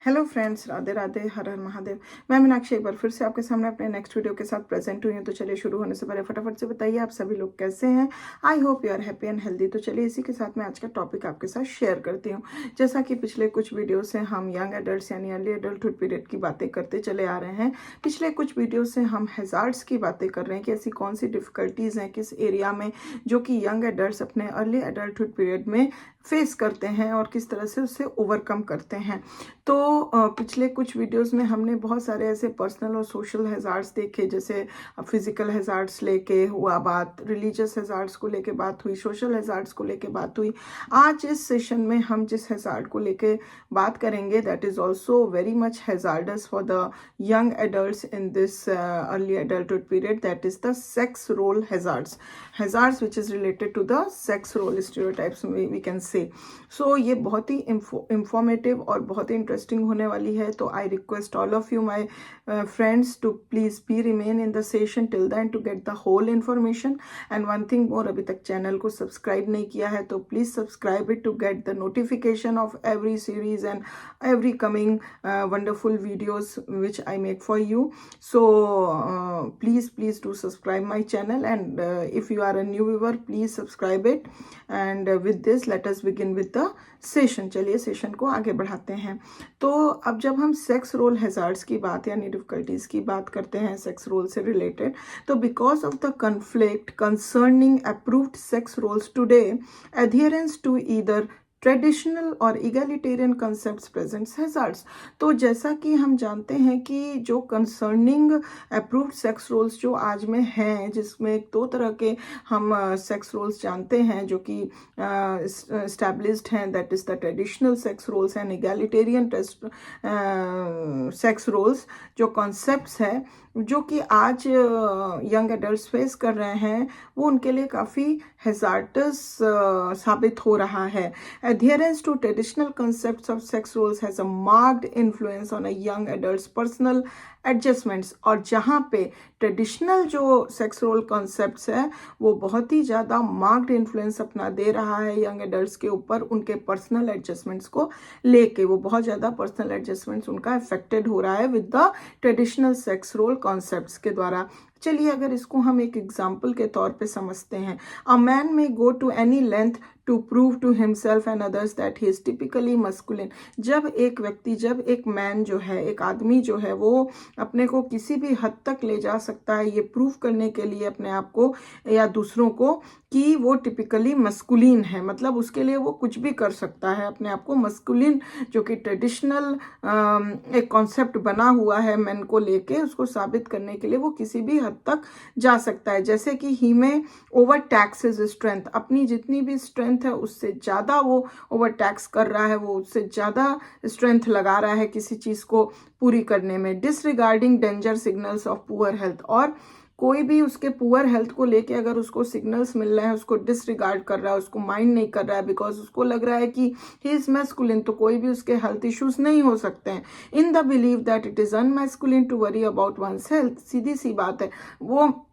Hello friends, Radhe Radhe, हर हर महादेव। मैं मीनाक्षी एक बार फिर से आपके सामने अपने नेक्स्ट वीडियो के साथ प्रेजेंट हुई हूँ। तो चलिए शुरू होने से पहले फटाफट से बताइए आप सभी लोग कैसे हैं। I hope you are happy and healthy. तो चलिए इसी के साथ मैं आज का टॉपिक आपके साथ शेयर करती हूँ। जैसा कि पिछले कुछ वीडियो से हम यंग एडल्ट यानी अर्ली एडल्टहुड पीरियड की बातें करते चले आ रहे हैं। पिछले कुछ वीडियो से हम हैजार्ड्स की बातें कर रहे हैं कि ऐसी कौन सी डिफिकल्टीज हैं किस एरिया में जो कि यंग एडल्ट अपने अर्ली एडल्टहुड पीरियड में फेस करते हैं और किस तरह से उससे ओवरकम करते हैं। तो पिछले कुछ वीडियोस में हमने बहुत सारे ऐसे पर्सनल और सोशल हैजार्ड्स देखे, जैसे फिजिकल हैजार्ड्स लेके हुआ बात, रिलीजियस हैजार्ड्स को लेके बात हुई, सोशल हैजार्ड्स को लेके बात हुई। आज इस सेशन में हम जिस हैजार्ड को लेके बात करेंगे that is also very much hazardous for the young adults in this early adulthood period, that is the sex role hazards which is related to the sex role stereotypes we can say. So ये बहुत ही informative और बहुत ही interesting होने वाली है। तो I request all of you my friends to please be remain in the session till then to get the whole information. And one thing more, अभी तक चैनल को सब्सक्राइब नहीं किया है तो please subscribe it to get the notification of every series and every coming wonderful videos which I make for you. So please do subscribe my channel, and if you are a new viewer please subscribe it. And with this let us begin with the session. चलिए session को आगे बढ़ाते हैं। तो अब जब हम sex role hazards की बात यानी डिफिकल्टीज की बात करते हैं सेक्स रोल से रिलेटेड, तो because of the conflict concerning approved sex roles today, adherence to either traditional और इगैलिटेरियन कंसेप्ट प्रेजेंट्स हैजार्ड्स। तो जैसा कि हम जानते हैं कि जो कंसर्निंग अप्रूव्ड सेक्स रोल्स जो आज में हैं, जिसमें दो तरह के हम सेक्स रोल्स जानते हैं जो कि एस्टैब्लिश्ड हैं, that is the traditional sex roles and egalitarian sex roles. जो कॉन्सेप्ट्स है जो कि आज यंग एडल्ट्स फेस कर रहे हैं वो उनके लिए काफ़ी हैजार्डस साबित हो रहा है। Adherence to traditional concepts of sex roles has a marked influence on a young adult's personal adjustments। और जहाँ पे ट्रेडिशनल जो सेक्स रोल कॉन्सेप्ट्स है वो बहुत ही ज़्यादा मार्क्ड इन्फ्लुएंस अपना दे रहा है यंग एडल्ट्स के ऊपर, उनके पर्सनल एडजस्टमेंट्स को लेके वो बहुत ज़्यादा पर्सनल एडजस्टमेंट्स उनका अफेक्टेड हो रहा है with the traditional sex role concepts के द्वारा। चलिए अगर इसको हम एक एग्जाम्पल के तौर पे समझते हैं, a man may go to any length to prove to himself and others that he is typically masculine. जब एक मैन जो है, एक आदमी जो है, वो अपने को किसी भी हद तक ले जा सकता है ये प्रूव करने के लिए अपने आप को या दूसरों को कि वो टिपिकली मस्कुलिन है, मतलब उसके लिए वो कुछ भी कर सकता है अपने आप को मस्कुलिन, जो कि ट्रेडिशनल एक कॉन्सेप्ट बना हुआ है मैन को लेके, उसको साबित करने के लिए वो किसी भी हद तक जा सकता है। जैसे कि ही में ओवर टैक्स हिज स्ट्रेंथ, अपनी जितनी भी स्ट्रेंथ है उससे ज़्यादा वो ओवर टैक्स कर रहा है, वो उससे ज़्यादा स्ट्रेंथ लगा रहा है किसी चीज़ को पूरी करने में। Disregarding danger signals of poor health, और कोई भी उसके पुअर हेल्थ को लेके अगर उसको सिग्नल्स मिल रहे हैं उसको डिसरिगार्ड कर रहा है, उसको माइंड नहीं कर रहा है, बिकॉज उसको लग रहा है कि ही इज मैस्कुलिन, तो कोई भी उसके हेल्थ इश्यूज नहीं हो सकते हैं। In the believe that it is unmasculine to worry about one's health, सीधी सी बात है, वो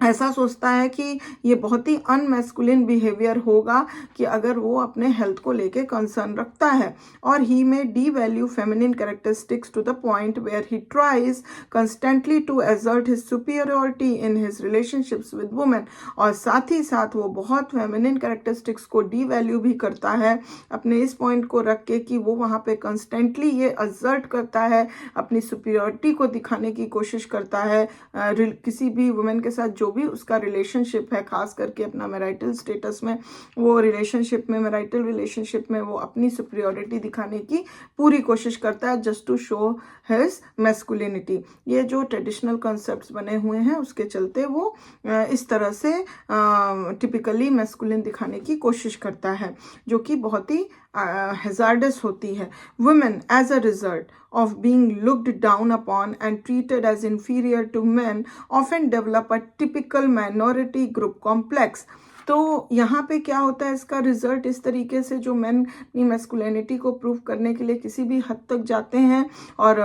ऐसा सोचता है कि ये बहुत ही अनमैस्कुलिन बिहेवियर होगा कि अगर वो अपने हेल्थ को लेके कंसर्न रखता है। और he may devalue feminine characteristics to the point where he tries constantly to assert his superiority in his relationships with women. और साथ ही साथ वो बहुत फेमिनिन कैरेक्टरिस्टिक्स को डी वैल्यू भी करता है अपने इस पॉइंट को रख के कि वो वहाँ पे कंस्टेंटली ये एजर्ट करता है, अपनी सुपीरियरिटी को दिखाने की कोशिश करता है किसी भी वुमेन के साथ जो भी उसका रिलेशनशिप है, खास करके अपना मैरिटल स्टेटस में, वो रिलेशनशिप में, मैरिटल रिलेशनशिप में वो अपनी सुपीरियरिटी दिखाने की पूरी कोशिश करता है just to show his masculinity. ये जो ट्रेडिशनल कॉन्सेप्ट्स बने हुए हैं उसके चलते वो इस तरह से टिपिकली मैस्कुलिन दिखाने की कोशिश करता है, जो कि बहुत ही हैजार्डस होती है। Women as a result of being looked down upon and treated as inferior to men often develop a typical minority group complex। तो यहाँ पे क्या होता है, इसका रिजल्ट इस तरीके से जो मेन अपनी मैस्कुलिनिटी को प्रूव करने के लिए किसी भी हद तक जाते हैं और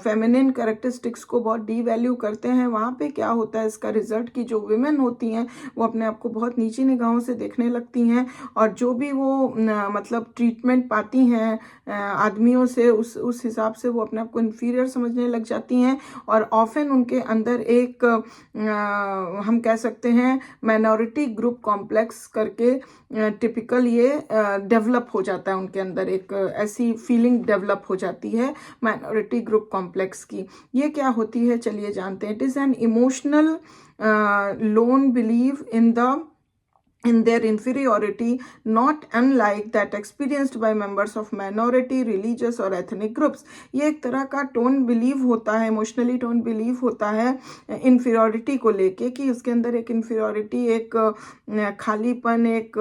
फेमिनिन कैरेक्टरिस्टिक्स को बहुत डीवैल्यू करते हैं, वहाँ पे क्या होता है इसका रिजल्ट कि जो विमेन होती हैं वो अपने आप को बहुत नीची निगाहों से देखने लगती हैं और जो भी वो मतलब ट्रीटमेंट पाती हैं आदमियों से उस हिसाब से वो अपने आप को इन्फीरियर समझने लग जाती हैं और ऑफन उनके अंदर एक हम कह सकते हैं माइनॉरिटी ग्रुप कॉम्प्लेक्स करके टिपिकल ये डेवलप हो जाता है उनके अंदर, एक ऐसी फीलिंग डेवलप हो जाती है माइनॉरिटी ग्रुप कॉम्प्लेक्स की। ये क्या होती है चलिए जानते हैं। It is an emotional loan believe in their inferiority, not unlike that experienced by members of minority, religious or ethnic groups। ये एक तरह का टोन बिलीव होता है, इमोशनली टोन बिलीव होता है इन्फीरियोरिटी को लेके कि उसके अंदर एक इन्फीरियोरिटी, एक खालीपन, एक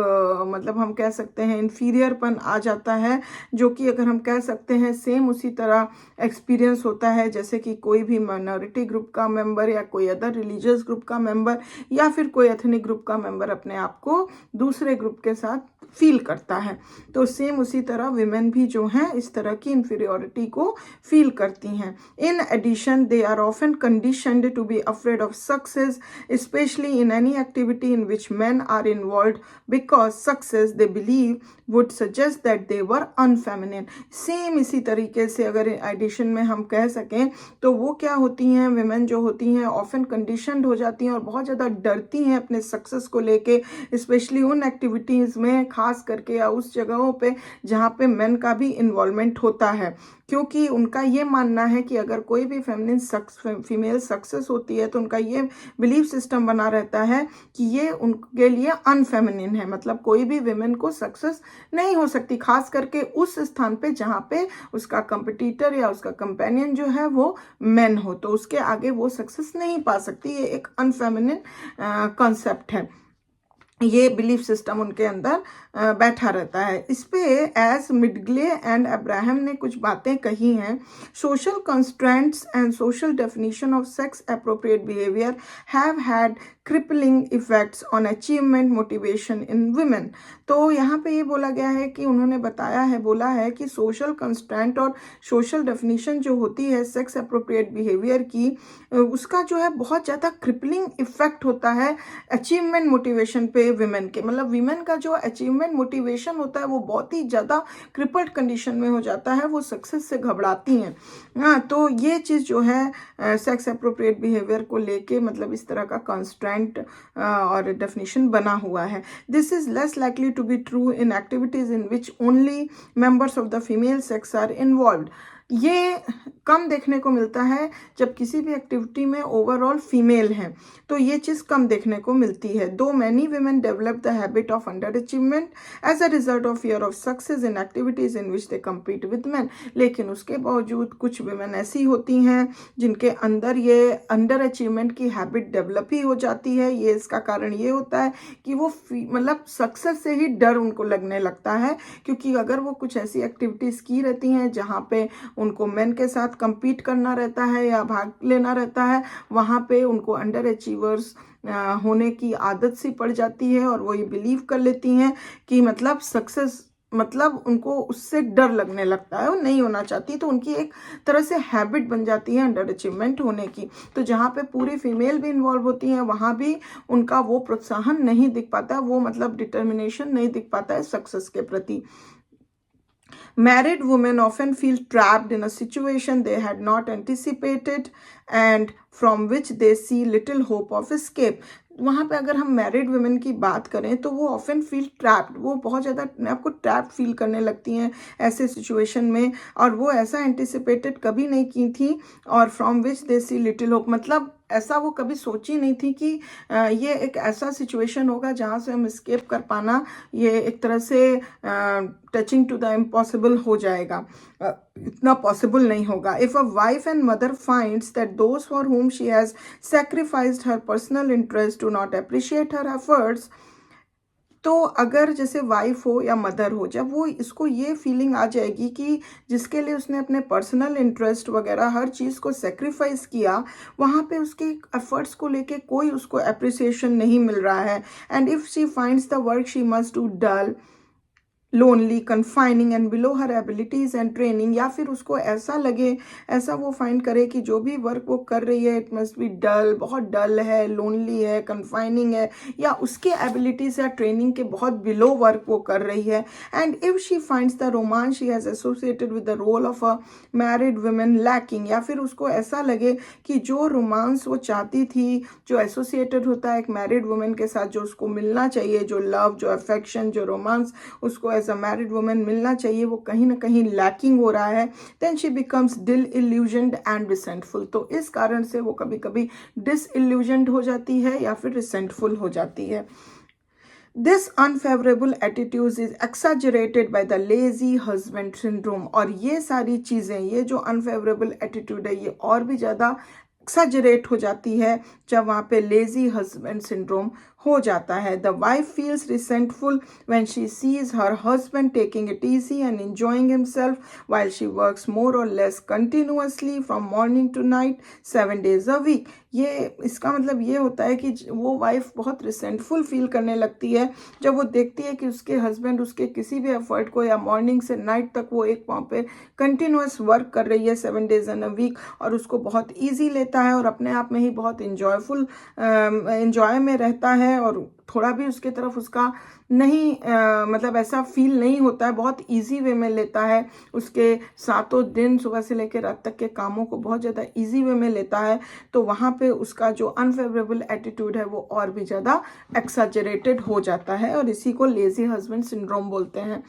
मतलब हम कह सकते हैं इन्फीरियरपन आ जाता है, जो कि अगर हम कह सकते हैं सेम उसी तरह एक्सपीरियंस होता है जैसे कि कोई भी माइनॉरिटी ग्रुप का मेंबर या कोई अदर रिलीजियस ग्रुप का मेंबर या फिर कोई एथनिक ग्रुप का मेंबर अपने आप को दूसरे ग्रुप के साथ फील करता है। तो सेम उसी तरह विमेन भी जो हैं इस तरह की इन्फीरियोरिटी को फील करती हैं। In addition they are often conditioned to be afraid of success, specially in any activity in which men are involved because success they believe would suggest that they were unfeminine। Same इसी तरीके से अगर addition में हम कह सकें तो वो क्या होती हैं, विमेन जो होती हैं ऑफन कंडीशनड हो जाती हैं और बहुत ज़्यादा डरती हैं अपने सक्सेस को लेके, स्पेशली उन एक्टिविटीज़ में, खास करके या उस जगहों पे जहाँ पे मेन का भी इन्वॉल्वमेंट होता है, क्योंकि उनका ये मानना है कि अगर कोई भी फीमेल सक्सेस होती है तो उनका ये बिलीफ सिस्टम बना रहता है कि ये उनके लिए अनफेमिनिन है, मतलब कोई भी विमेन को सक्सेस नहीं हो सकती, खास करके उस स्थान पे जहाँ पे उसका कंपटीटर या उसका कंपेनियन जो है वो मेन हो, तो उसके आगे वो सक्सेस नहीं पा सकती। ये एक अनफेमिनिन कॉन्सेप्ट है, ये बिलीफ सिस्टम उनके अंदर बैठा रहता है। इस पे एज मिडग्ले एंड अब्राहम ने कुछ बातें कही हैं। Social constraints and social definition of sex appropriate behaviour have had crippling effects on achievement motivation in women. तो यहाँ पे ये बोला गया है कि उन्होंने बोला है कि सोशल कंस्ट्रेंट और सोशल डेफिनेशन जो होती है सेक्स एप्रोप्रिएट बिहेवियर की, उसका जो है बहुत ज़्यादा क्रिपलिंग इफेक्ट होता है अचीवमेंट मोटिवेशन पे विमेन के, मतलब विमेन का जो अचीवमेंट मोटिवेशन होता है वो बहुत ही ज़्यादा क्रिपल्ड कंडीशन में हो जाता है, वो सक्सेस से घबराती हैं। हाँ, तो ये चीज़ जो है सेक्स एप्रोप्रिएट बिहेवियर को लेके मतलब इस तरह का कंस्ट्रेंट और डेफिनेशन बना हुआ है। This is less likely to be true in activities in which only members of the female sex are involved. ये कम देखने को मिलता है जब किसी भी एक्टिविटी में ओवरऑल फीमेल हैं, तो ये चीज़ कम देखने को मिलती है। Though many women develop the habit of underachievement as a result of fear of success in activities in which they compete with man, लेकिन उसके बावजूद कुछ वीमेन ऐसी होती हैं जिनके अंदर ये अंडर अचीवमेंट की हैबिट डेवलप ही हो जाती है। ये इसका कारण ये होता है कि वो मतलब सक्सेस से ही डर उनको लगने लगता है, क्योंकि अगर वो कुछ ऐसी एक्टिविटीज़ की रहती हैं जहाँ पे उनको मेन के साथ compete करना रहता है या भाग लेना रहता है, वहाँ पे उनको अंडर अचीवर्स होने की आदत सी पड़ जाती है और वो ये बिलीव कर लेती हैं कि मतलब सक्सेस मतलब उनको उससे डर लगने लगता है, वो नहीं होना चाहती, तो उनकी एक तरह से हैबिट बन जाती है अंडर अचीवमेंट होने की। तो जहाँ पे पूरी फीमेल भी इन्वॉल्व होती हैं वहाँ भी उनका वो प्रोत्साहन नहीं दिख पाता, वो मतलब डिटर्मिनेशन नहीं दिख पाता है सक्सेस के प्रति। Married women often feel trapped in a situation they had not anticipated and from which they see little hope of escape। वहाँ पे अगर हम मैरिड वुमेन की बात करें तो वो ऑफन फील ट्रैप्ड, वो बहुत ज़्यादा अपने आप को ट्रैप फील करने लगती हैं ऐसे सिचुएशन में, और वो ऐसा एंटिसिपेटेड कभी नहीं की थी, और from which they see little hope, मतलब ऐसा वो कभी सोची नहीं थी कि ये एक ऐसा सिचुएशन होगा जहाँ से हम स्केप कर पाना ये एक तरह से टचिंग टू द इम्पॉसिबल हो जाएगा, इतना पॉसिबल नहीं होगा। If a wife and mother finds that those for whom she has sacrificed her personal interest do not appreciate her efforts, तो अगर जैसे वाइफ हो या मदर हो, जब वो इसको ये फीलिंग आ जाएगी कि जिसके लिए उसने अपने पर्सनल इंटरेस्ट वगैरह हर चीज़ को सेक्रीफाइस किया, वहाँ पे उसके एफर्ट्स को लेके कोई उसको अप्रिसिएशन नहीं मिल रहा है, and if she finds the work she must do dull, lonely, confining and below her abilities and training, या फिर उसको ऐसा लगे, ऐसा वो फाइंड करे कि जो भी वर्क वो कर रही है इट मस्ट बी डल, बहुत डल है, लोनली है, कन्फाइनिंग है, या उसके एबिलिटीज़ या ट्रेनिंग के बहुत बिलो वर्क वो कर रही है। And if she finds the romance she has associated with the role of a married women lacking, या फिर उसको ऐसा लगे कि जो रोमांस वो चाहती थी, जो एसोसिएटेड होता है एक मैरिड वुमेन के साथ, जो उसको मिलना चाहिए, जो लव, जो अफेक्शन, जो रोमांस उसको एज अ मैरिड वुमेन मिलना चाहिए, वो कहीं ना कहीं लैकिंग हो रहा है, then she becomes disillusioned and resentful. तो इस कारण से वो कभी कभी डिसइल्यूजन्ड हो जाती है या फिर रिसेंटफुल हो जाती है। This unfavorable attitude is exaggerated by the lazy husband syndrome। और ये सारी चीज़ें, ये जो unfavorable attitude है, ये और भी ज़्यादा एक्साजरेट हो जाती है जब वहाँ पे लेजी हस्बैंड सिंड्रोम हो जाता है। The wife feels resentful when she sees her husband taking it easy and enjoying himself while she works more और less continuously from morning to night 7 days a week। ये इसका मतलब ये होता है कि वो वाइफ बहुत रिसेंटफुल फील करने लगती है जब वो देखती है कि उसके हस्बैंड उसके किसी भी एफर्ट को, या मॉर्निंग से नाइट तक वो एक वहाँ पे कंटिन्यूअस वर्क कर रही है 7 days in a week, और उसको बहुत ईजी लेता है और अपने आप में ही बहुत इंजॉय में रहता है, और थोड़ा भी उसके तरफ उसका नहीं मतलब ऐसा फील नहीं होता है, बहुत इजी वे में लेता है, उसके सातों दिन सुबह से लेकर रात तक के कामों को बहुत ज़्यादा इजी वे में लेता है। तो वहाँ पे उसका जो अनफेवरेबल एटीट्यूड है वो और भी ज़्यादा एक्साजरेटेड हो जाता है, और इसी को लेजी हस्बैंड सिंड्रोम बोलते हैं।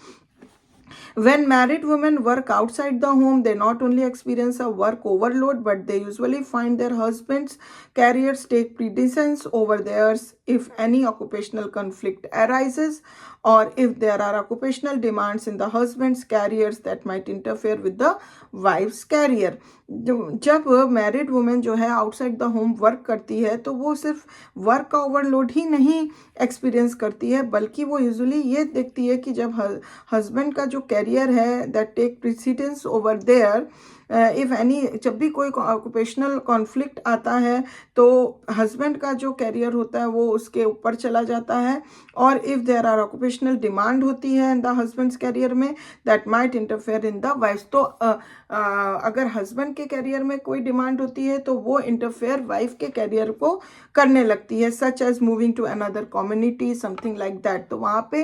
When married women work outside the home, they not only experience a work overload, but they usually find their husbands' careers take precedence over theirs if any occupational conflict arises, or if there are occupational demands in the husband's careers that might interfere with the wife's career। जब married women जो है outside the home work करती है, तो वो सिर्फ work का overload ही नहीं एक्सपीरियंस करती है, बल्कि वो यूजुअली ये देखती है कि जब हस्बैंड का जो कैरियर है that take precedence over their, if any, जब भी कोई ऑक्यूपेशनल कॉन्फ्लिक्ट आता है तो हस्बैंड का जो कैरियर होता है वो उसके ऊपर चला जाता है, और if there are occupational demand होती है इन द हस्बैंड्स कैरियर में, that might interfere in the wife. तो अगर हस्बैंड के कैरियर में कोई डिमांड होती है तो वो इंटरफेयर वाइफ के कैरियर को करने लगती है, such as moving to another community, something like that. तो वहाँ पे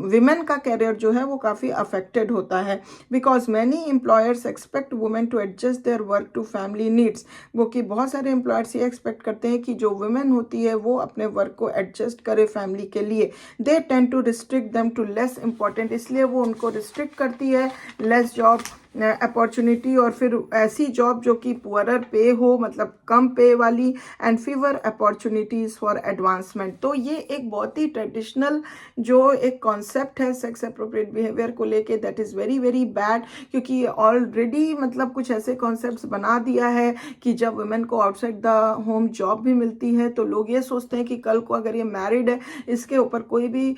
विमेन का कैरियर जो है वो काफ़ी अफेक्टेड होता है, because many employers expect women to adjust their work to family needs. वो कि बहुत सारे एम्प्लॉयर्स ये एक्सपेक्ट करते हैं कि जो वुमेन होती है वो अपने वर्क को एडजस्ट करे फैमिली के लिए। They tend to restrict them to less important, इसलिए वो उनको रिस्ट्रिक्ट करती है, लेस जॉब अपॉर्चुनिटी, और फिर ऐसी जॉब जो कि पुअरर पे हो, मतलब कम पे वाली, and fever opportunities for advancement. तो ये एक बहुत ही ट्रेडिशनल जो एक कॉन्सेप्ट है सेक्स अप्रोप्रिएट बिहेवियर को लेके, that is very very bad, क्योंकि ऑलरेडी मतलब कुछ ऐसे कॉन्सेप्ट्स बना दिया है कि जब वुमेन को आउटसाइड द होम जॉब भी मिलती है तो लोग ये सोचते हैं कि कल को अगर ये मैरिड है, इसके ऊपर कोई भी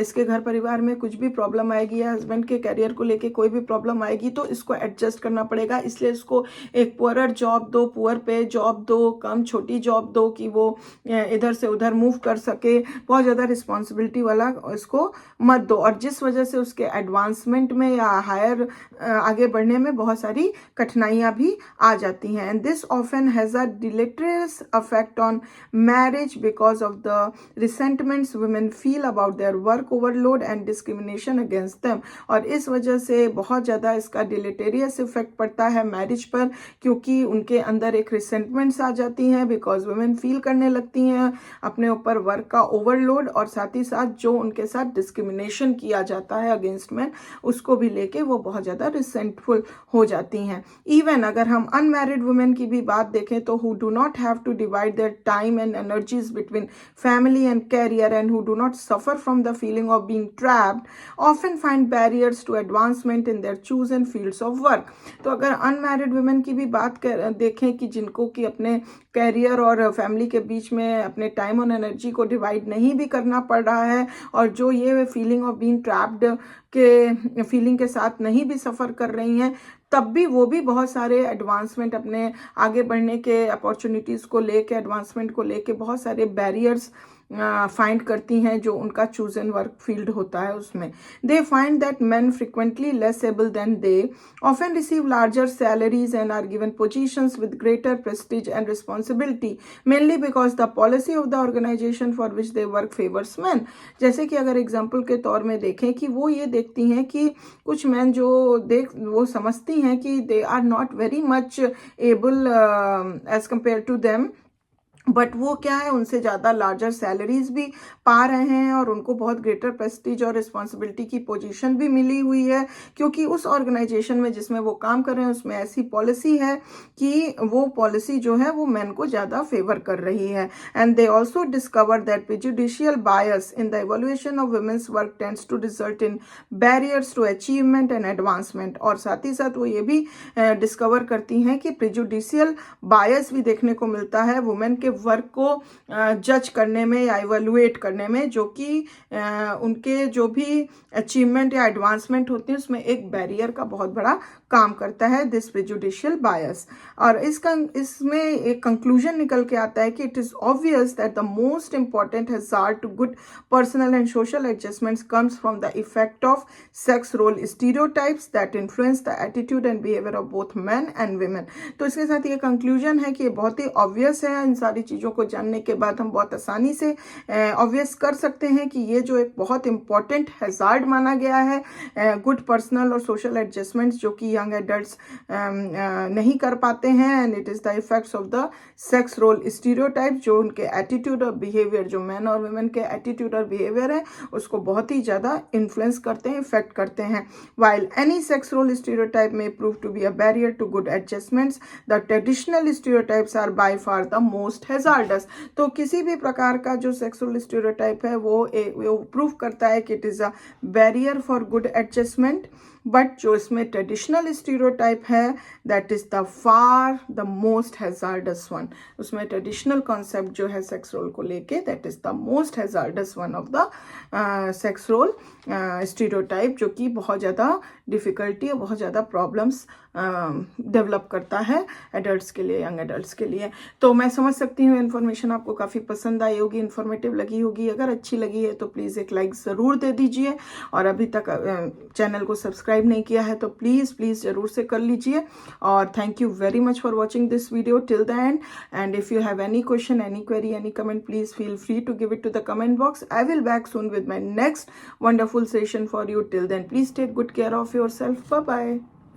इसके घर परिवार में कुछ भी प्रॉब्लम आएगी, या हस्बैंड के करियर को लेके कोई भी प्रॉब्लम आएगी, तो इसको एडजस्ट करना पड़ेगा, इसलिए इसको एक पुअरर जॉब दो, पुअर पे जॉब दो, कम छोटी जॉब दो कि वो इधर से उधर मूव कर सके, बहुत ज़्यादा रिस्पॉन्सिबिलिटी वाला इसको मत दो, और जिस वजह से उसके एडवांसमेंट में या हायर आगे बढ़ने में बहुत सारी कठिनाइयाँ भी आ जाती हैं। And this often has a deleterious affect on marriage because of the resentments women feel about their work overload and discrimination against them. और इस वजह से बहुत ज़्यादा इसका डिलेटेरियस इफेक्ट पड़ता है मैरिज पर, क्योंकि उनके अंदर एक रिसेंटमेंट्स आ जाती हैं, बिकॉज वुमेन फील करने लगती हैं अपने ऊपर वर्क का ओवरलोड, और साथ ही साथ जो उनके साथ डिस्क्रिमिनेशन किया जाता है अगेंस्ट मैन, उसको भी लेके वो बहुत ज़्यादा रिसेंटफुल हो जाती हैं। इवन अगर हम अनमैरिड वुमेन की भी बात देखें तो who do not have to divide their time and energies between family and career, and who do not suffer from the feeling of being trapped, often find barriers to advancement in their chosen fields place of work. तो अगर unmarried women की भी बात देखें कि जिनको कि अपने कैरियर और फैमिली के बीच में अपने टाइम और एनर्जी को डिवाइड नहीं भी करना पड़ रहा है, और जो ये फीलिंग ऑफ बीइंग ट्रैप्ड के फीलिंग के साथ नहीं भी सफ़र कर रही हैं, तब भी वो भी बहुत सारे एडवांसमेंट, अपने आगे बढ़ने के अपॉर्चुनिटीज़ को लेके, एडवांसमेंट को लेके बहुत सारे बैरियर्स फाइंड करती हैं जो उनका चूजन वर्क फील्ड होता है उसमें। They find that men frequently less able than they often receive larger salaries and are given positions with greater prestige and responsibility, mainly because the policy of the organization for which they work favors men। जैसे कि अगर example के तौर में देखें कि वो ये देखती हैं कि कुछ मैन जो वो समझती हैं कि they are not very much able as compare to them, but वो क्या है, उनसे ज़्यादा लार्जर सैलरीज भी पा रहे हैं और उनको बहुत ग्रेटर प्रेस्टीज और रिस्पॉन्सिबिलिटी की पोजीशन भी मिली हुई है, क्योंकि उस ऑर्गेनाइजेशन में जिसमें वो काम कर रहे हैं उसमें ऐसी पॉलिसी है कि वो पॉलिसी जो है वो मेन को ज़्यादा फेवर कर रही है। And they also discover that prejudicial bias in the evolution of women's work tends to result in barriers to achievement and advancement. और साथ ही साथ वो ये भी डिस्कवर करती हैं कि प्रेजुडिशियल बायस भी देखने को मिलता है वुमेन के वर्क को जज करने में या इवेलुएट करने में, जो कि उनके जो भी अचीवमेंट या एडवांसमेंट होती है उसमें एक बैरियर का बहुत बड़ा काम करता है दिस प्रेजुडिशियल बायस। और इसमें एक कंक्लूजन निकल के आता है कि it is obvious that the most important hazard to good personal and social adjustments comes from the effect of sex role stereotypes that influence the attitude and behaviour of both men and women. तो इसके साथ ये conclusion है कि ये बहुत ही obvious है, इन सारी चीज़ों को जानने के बाद हम बहुत आसानी से ऑब्वियस कर सकते हैं कि ये जो एक बहुत इंपॉर्टेंट हैजार्ड माना गया है गुड पर्सनल और सोशल एडजस्टमेंट्स जो कि यंग एडल्ट्स नहीं कर पाते हैं, and it is the effects of the sex role stereotype, जो उनके एटीट्यूड और बिहेवियर, जो मैन और वुमेन के एटीट्यूड और बिहेवियर है उसको बहुत ही ज़्यादा इन्फ्लुएंस करते हैं, इफेक्ट करते हैं। While any sex role stereotype में prove to be a barrier to good adjustments, the traditional stereotypes are by far the most hazardous. तो किसी भी प्रकार का जो सेक्सुअल स्टीरियोटाइप है वो प्रूव करता है कि it is a barrier for good adjustment, but जो इसमें ट्रेडिशनल स्टीरियोटाइप है that is the far the most hazardous one. उसमें ट्रेडिशनल कॉन्सेप्ट जो है सेक्स रोल को लेके that is the most hazardous one of the sex role stereotype, जो कि बहुत ज़्यादा डिफ़िकल्टी और बहुत ज़्यादा प्रॉब्लम्स डेवलप करता है एडल्ट्स के लिए, यंग एडल्ट्स के लिए। तो मैं समझ सकती हूँ इन्फॉर्मेशन आपको काफ़ी पसंद आई होगी, इन्फॉर्मेटिव लगी होगी। अगर अच्छी लगी है तो प्लीज़ एक लाइक ज़रूर दे दीजिए, और अभी तक चैनल को सब्सक्राइब नहीं किया है तो प्लीज़ ज़रूर से कर लीजिए। और thank you very much for watching this video till the end, and if you have any question, any query, any comment, please feel free to give it to the comment box. I will back soon with my next wonderful session for you. Till then, please take good care of yourself. Bye bye.